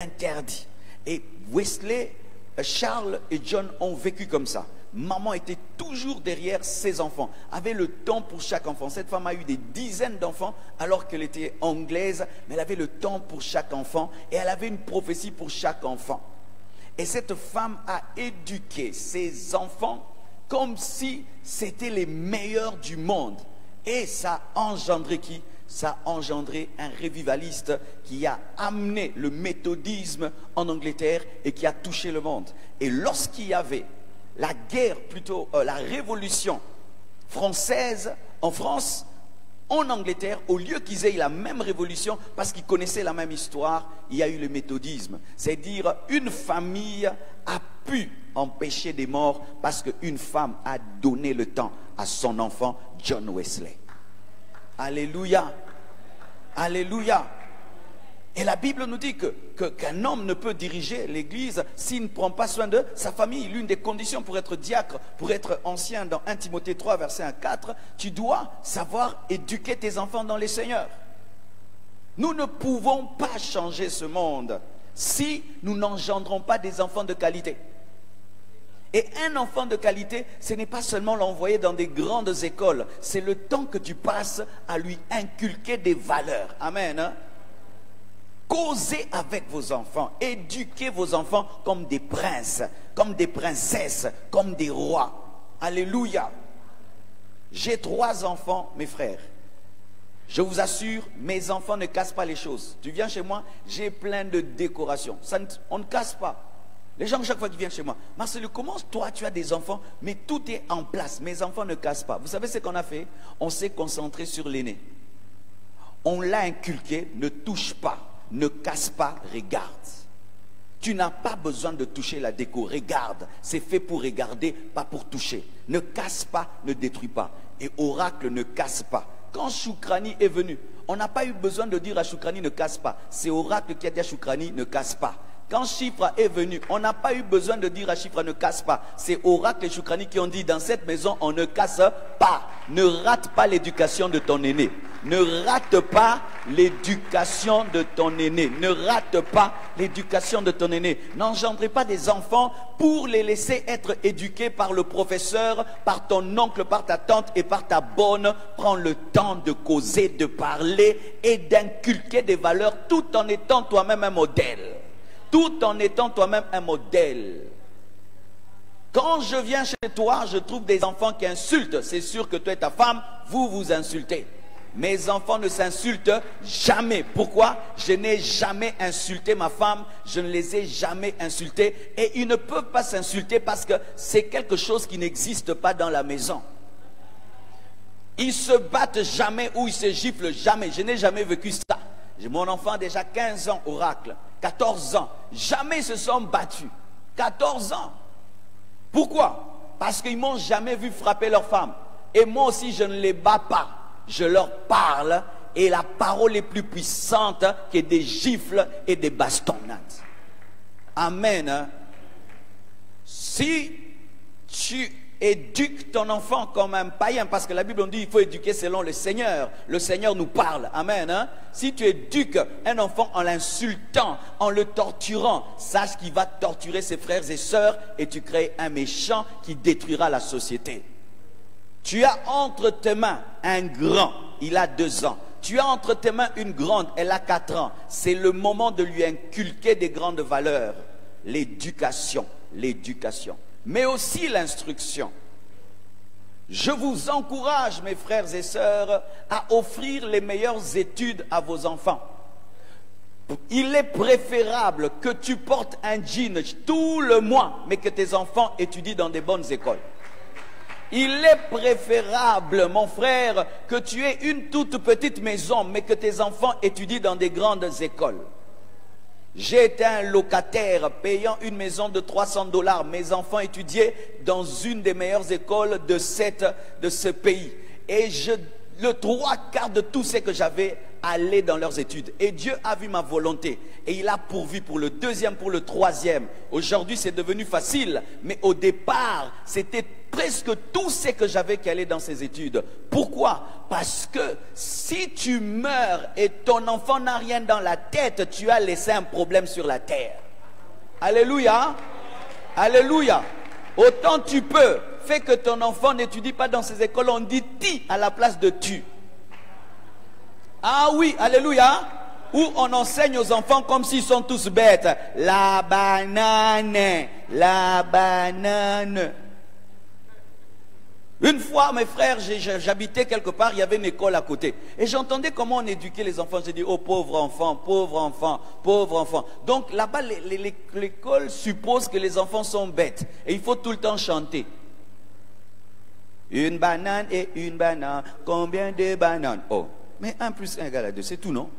interdit. Et Wesley, Charles et John ont vécu comme ça. Maman était toujours derrière ses enfants, avait le temps pour chaque enfant. Cette femme a eu des dizaines d'enfants alors qu'elle était anglaise, mais elle avait le temps pour chaque enfant et elle avait une prophétie pour chaque enfant. Et cette femme a éduqué ses enfants comme si c'était les meilleurs du monde. Et ça a engendré qui? Ça a engendré un révivaliste qui a amené le méthodisme en Angleterre et qui a touché le monde. Et lorsqu'il y avait la guerre, plutôt la révolution française en France, en Angleterre, au lieu qu'ils aient la même révolution, parce qu'ils connaissaient la même histoire, il y a eu le méthodisme. C'est-à-dire, une famille a pu empêcher des morts parce qu'une femme a donné le temps à son enfant, John Wesley. Alléluia. Alléluia. Et la Bible nous dit qu'un homme ne peut diriger l'Église s'il ne prend pas soin de sa famille. L'une des conditions pour être diacre, pour être ancien, dans 1 Timothée 3, verset 1 à 4, tu dois savoir éduquer tes enfants dans les Seigneurs. Nous ne pouvons pas changer ce monde si nous n'engendrons pas des enfants de qualité. Et un enfant de qualité, ce n'est pas seulement l'envoyer dans des grandes écoles, c'est le temps que tu passes à lui inculquer des valeurs. Amen. Hein? Causez avec vos enfants, éduquez vos enfants comme des princes, comme des princesses, comme des rois. Alléluia. J'ai 3 enfants, mes frères. Je vous assure, mes enfants ne cassent pas les choses. Tu viens chez moi, j'ai plein de décorations. On ne casse pas. Les gens, chaque fois qu'ils viennent chez moi, Marcelo, comment toi tu as des enfants, mais tout est en place. Mes enfants ne cassent pas. Vous savez ce qu'on a fait? On s'est concentré sur l'aîné. On l'a inculqué, ne touche pas. Ne casse pas, regarde. Tu n'as pas besoin de toucher la déco, regarde. C'est fait pour regarder, pas pour toucher. Ne casse pas, ne détruis pas. Et Oracle ne casse pas. Quand Choukrani est venu, on n'a pas eu besoin de dire à Choukrani ne casse pas. C'est Oracle qui a dit à Choukrani ne casse pas. Quand Chifra est venu, on n'a pas eu besoin de dire à Chifra ne casse pas. C'est Oracle et Choukrani qui ont dit dans cette maison on ne casse pas. Ne rate pas l'éducation de ton aîné. Ne rate pas l'éducation de ton aîné. Ne rate pas l'éducation de ton aîné. N'engendrez pas des enfants pour les laisser être éduqués par le professeur, par ton oncle, par ta tante et par ta bonne. Prends le temps de causer, de parler et d'inculquer des valeurs tout en étant toi-même un modèle. Tout en étant toi-même un modèle. Quand je viens chez toi, je trouve des enfants qui insultent. C'est sûr que toi et ta femme, vous vous insultez. Mes enfants ne s'insultent jamais. Pourquoi? Je n'ai jamais insulté ma femme. Je ne les ai jamais insultés. Et ils ne peuvent pas s'insulter parce que c'est quelque chose qui n'existe pas dans la maison. Ils se battent jamais ou ils se giflent jamais. Je n'ai jamais vécu ça. J'ai mon enfant déjà 15 ans, Oracle. 14 ans. Jamais ils se sont battus. 14 ans. Pourquoi? Parce qu'ils ne m'ont jamais vu frapper leur femme. Et moi aussi, je ne les bats pas. Je leur parle. Et la parole est plus puissante que des gifles et des bastonnades. Amen. Si tu éduques ton enfant comme un païen, parce que la Bible dit qu'il faut éduquer selon le Seigneur. Le Seigneur nous parle. Amen. Hein? Si tu éduques un enfant en l'insultant, en le torturant, sache qu'il va torturer ses frères et sœurs et tu crées un méchant qui détruira la société. Tu as entre tes mains un grand, il a 2 ans. Tu as entre tes mains une grande, elle a 4 ans. C'est le moment de lui inculquer des grandes valeurs. L'éducation, l'éducation. Mais aussi l'instruction. Je vous encourage, mes frères et sœurs, à offrir les meilleures études à vos enfants. Il est préférable que tu portes un jean tout le mois, mais que tes enfants étudient dans des bonnes écoles. Il est préférable, mon frère, que tu aies une toute petite maison, mais que tes enfants étudient dans des grandes écoles. J'ai été un locataire payant une maison de 300 $. Mes enfants étudiaient dans une des meilleures écoles de ce pays. Et le 3/4 de tout ce que j'avais allait dans leurs études. Et Dieu a vu ma volonté. Et il a pourvu pour le 2e, pour le 3e. Aujourd'hui, c'est devenu facile. Mais au départ, c'était presque tout ce que j'avais qu'elle est dans ses études. Pourquoi? Parce que si tu meurs et ton enfant n'a rien dans la tête, tu as laissé un problème sur la terre. Alléluia. Alléluia. Autant tu peux, fais que ton enfant n'étudie pas dans ces écoles, on dit ti à la place de tu. Ah oui, alléluia. Où on enseigne aux enfants comme s'ils sont tous bêtes. La banane, la banane. Une fois, mes frères, j'habitais quelque part, il y avait une école à côté. Et j'entendais comment on éduquait les enfants. J'ai dit, oh pauvre enfant, pauvre enfant, pauvre enfant. Donc là-bas, l'école suppose que les enfants sont bêtes. Et il faut tout le temps chanter. Une banane et une banane, combien de bananes? Oh, mais 1 plus 1 égale à 2, c'est tout, non?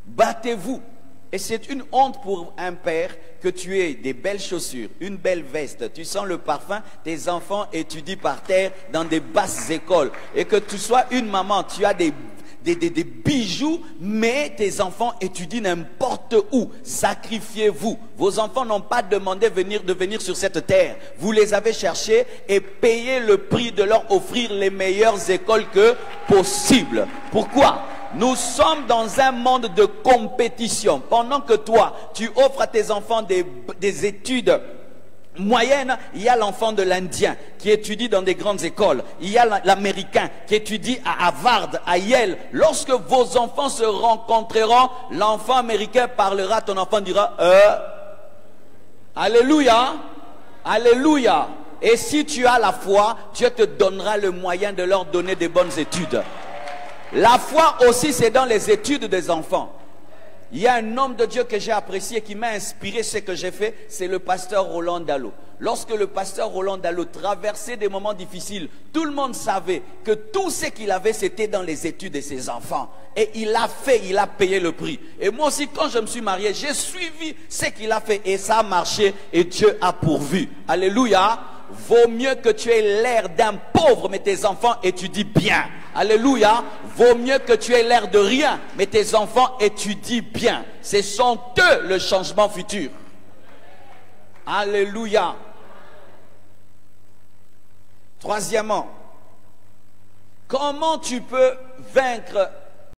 Battez-vous. Et c'est une honte pour un père que tu aies des belles chaussures, une belle veste, tu sens le parfum, tes enfants étudient par terre dans des basses écoles. Et que tu sois une maman, tu as des bijoux, mais tes enfants étudient n'importe où. Sacrifiez-vous. Vos enfants n'ont pas demandé de venir sur cette terre. Vous les avez cherchés et payez le prix de leur offrir les meilleures écoles que possible. Pourquoi? Nous sommes dans un monde de compétition. Pendant que toi, tu offres à tes enfants des études moyennes, il y a l'enfant de l'Indien qui étudie dans des grandes écoles. Il y a l'Américain qui étudie à Harvard, à Yale. Lorsque vos enfants se rencontreront, l'enfant américain parlera, ton enfant dira Alléluia, Alléluia. Et si tu as la foi, Dieu te donnera le moyen de leur donner des bonnes études. La foi aussi, c'est dans les études des enfants. Il y a un homme de Dieu que j'ai apprécié, qui m'a inspiré ce que j'ai fait, c'est le pasteur Roland Dallot. Lorsque le pasteur Roland Dallot traversait des moments difficiles, tout le monde savait que tout ce qu'il avait, c'était dans les études de ses enfants. Et il a fait, il a payé le prix. Et moi aussi, quand je me suis marié, j'ai suivi ce qu'il a fait et ça a marché et Dieu a pourvu. Alléluia. Vaut mieux que tu aies l'air d'un pauvre, mais tes enfants étudient bien. Alléluia. Vaut mieux que tu aies l'air de rien, mais tes enfants étudient bien. Ce sont eux le changement futur. Alléluia. Troisièmement, comment tu peux vaincre